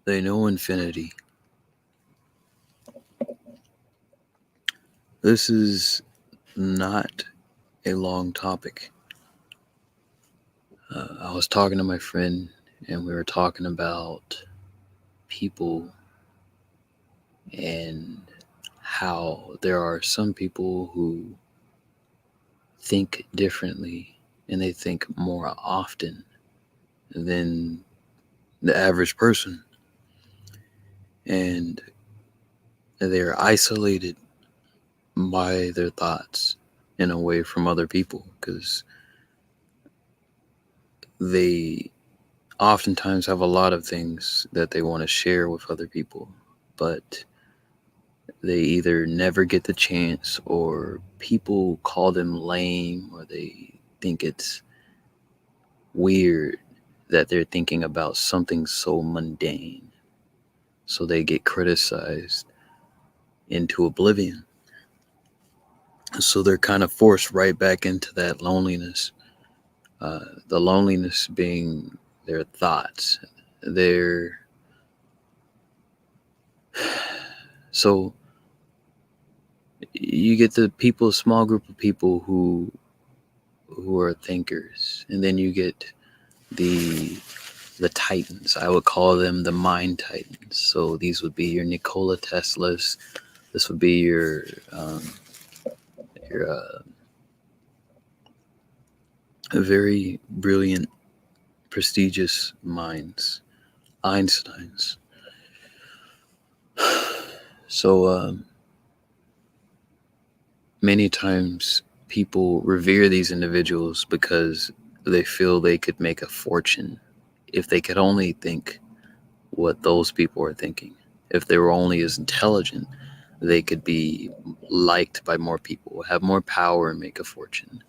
They know infinity. This is not a long topic. I was talking to my friend, and we were talking about people and how there are some people who think differently and they think more often than the average person. And they're isolated by their thoughts and away from other people because they oftentimes have a lot of things that they want to share with other people, but they either never get the chance or people call them lame or they think it's weird that they're thinking about something so mundane. So they get criticized into oblivion. So they're kind of forced right back into that loneliness. The loneliness being their thoughts. Their so you get the people, small group of people who are thinkers, and then you get the titans. I would call them the mind titans. So these would be your Nikola Teslas. This would be your very brilliant, prestigious minds, Einsteins. So many times people revere these individuals because they feel they could make a fortune if they could only think what those people are thinking. If they were only as intelligent, they could be liked by more people, have more power, and make a fortune.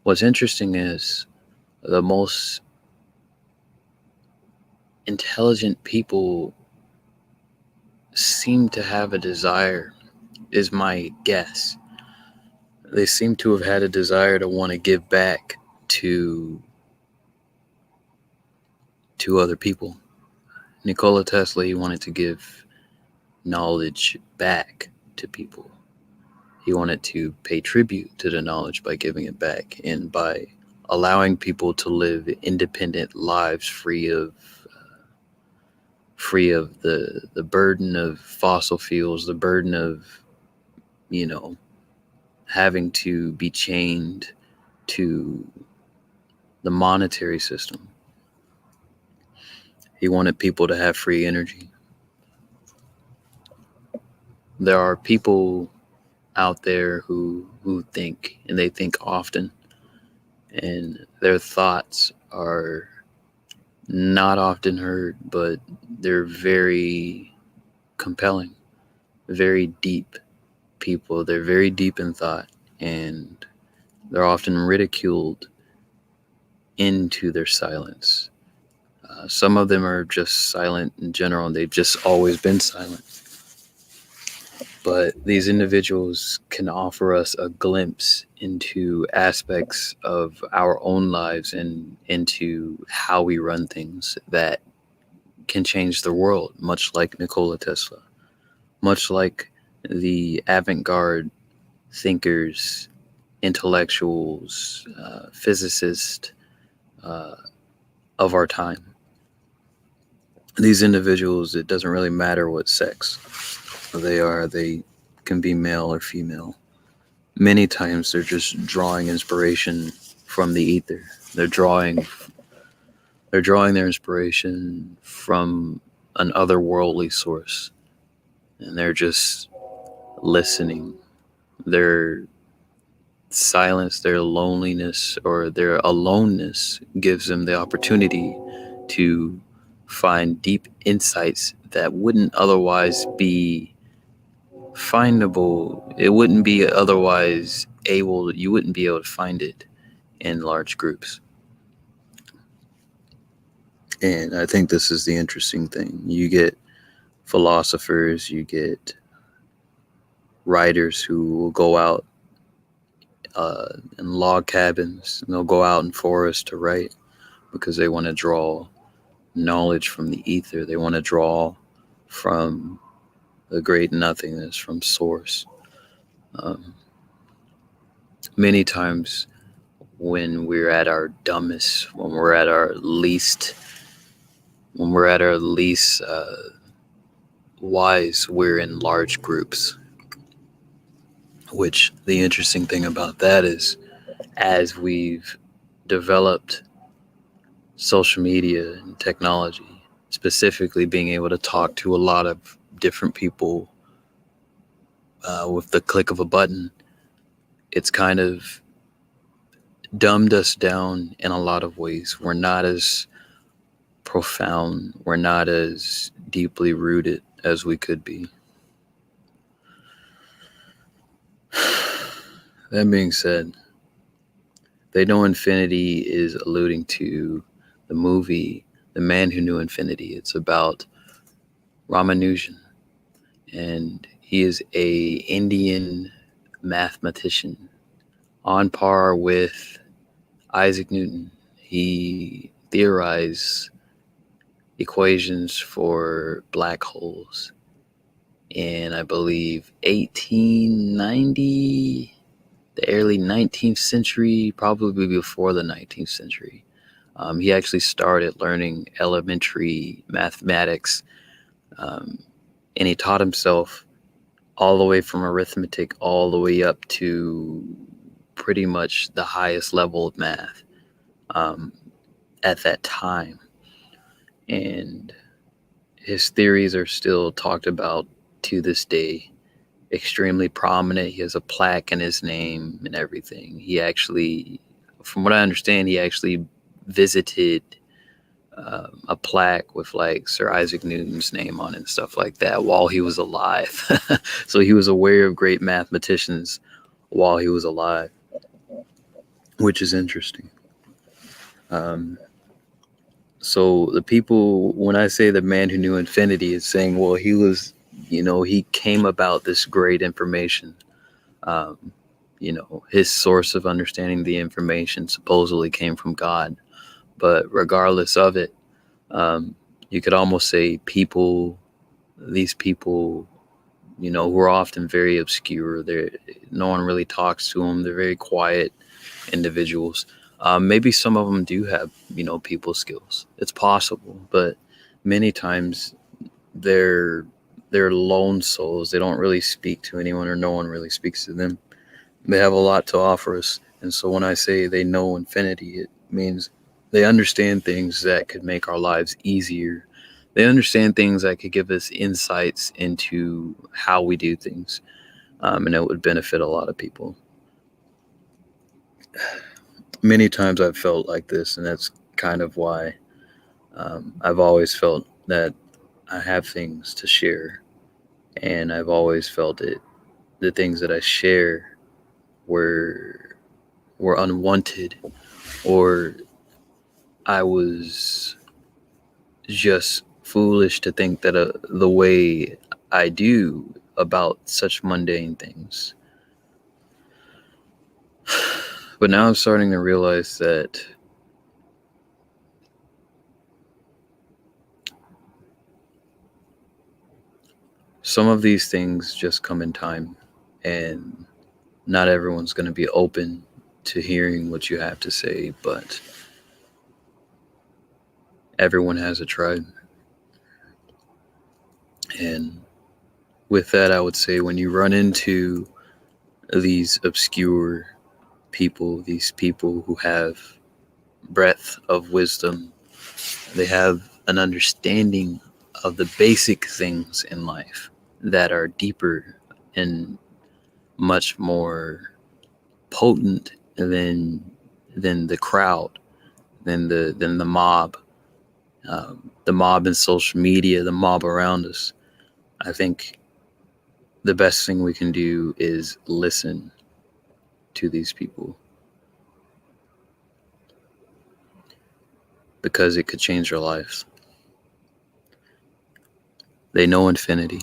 What's interesting is the most intelligent people seem to have a desire, is my guess. They seem to have had a desire to want to give back to other people. Nikola Tesla, he wanted to give knowledge back to people. He wanted to pay tribute to the knowledge by giving it back and by allowing people to live independent lives free of the burden of fossil fuels, the burden of, having to be chained to the monetary system. He wanted people to have free energy. There are people out there who think, and they think often, and their thoughts are not often heard, but they're very compelling, very deep people. They're very deep in thought, and they're often ridiculed into their silence. Some of them are just silent in general, and they've just always been silent. But these individuals can offer us a glimpse into aspects of our own lives and into how we run things that can change the world, much like Nikola Tesla, much like the avant-garde thinkers, intellectuals, physicists of our time. These individuals, it doesn't really matter what sex they are. They can be male or female. Many times they're just drawing inspiration from the ether. They're drawing their inspiration from an otherworldly source, and they're just listening. Their silence, their loneliness, or their aloneness gives them the opportunity to find deep insights that wouldn't otherwise be findable. It wouldn't be otherwise able, you wouldn't be able to find it in large groups. And I think this is the interesting thing. You get philosophers, you get writers who will go out in log cabins, and they'll go out in forests to write because they want to draw knowledge from the ether. They want to draw from the great nothingness, from source. Um, Many times when we're at our dumbest, when we're at our least wise, we're in large groups. Which the interesting thing about that is, as we've developed social media and technology, specifically being able to talk to a lot of different people with the click of a button, it's kind of dumbed us down in a lot of ways. We're not as profound, we're not as deeply rooted as we could be. That being said, They Know Infinity is alluding to the movie The Man Who Knew Infinity. It's about Ramanujan, and he is a Indian mathematician on par with Isaac Newton. He theorized equations for black holes in, I believe, 1890, the early 19th century, probably before the 19th century. He actually started learning elementary mathematics, and he taught himself all the way from arithmetic all the way up to pretty much the highest level of math at that time. And his theories are still talked about to this day, extremely prominent. He has a plaque in his name and everything. He actually, from what I understand, he actually visited a plaque with like Sir Isaac Newton's name on it and stuff like that while he was alive. So he was aware of great mathematicians while he was alive, which is interesting. So the people, when I say the man who knew infinity, is saying, well, he was, he came about this great information. His source of understanding the information supposedly came from God. But regardless of it, you could almost say these people, who are often very obscure. No one really talks to them. They're very quiet individuals. Maybe some of them do have, people skills. It's possible, but many times they're lone souls. They don't really speak to anyone, or no one really speaks to them. They have a lot to offer us. And so when I say they know infinity, it means they understand things that could make our lives easier. They understand things that could give us insights into how we do things. And it would benefit a lot of people. Many times I've felt like this, and that's kind of why I've always felt that I have things to share. And I've always felt the things that I share were unwanted, or I was just foolish to think that the way I do about such mundane things. But now I'm starting to realize that some of these things just come in time, and not everyone's going to be open to hearing what you have to say, but everyone has a tribe. And with that, I would say, when you run into these obscure people, these people who have breadth of wisdom, they have an understanding of the basic things in life that are deeper and much more potent than the crowd, than the mob, the mob in social media, the mob around us. I think the best thing we can do is listen to these people, because it could change our lives. They know infinity.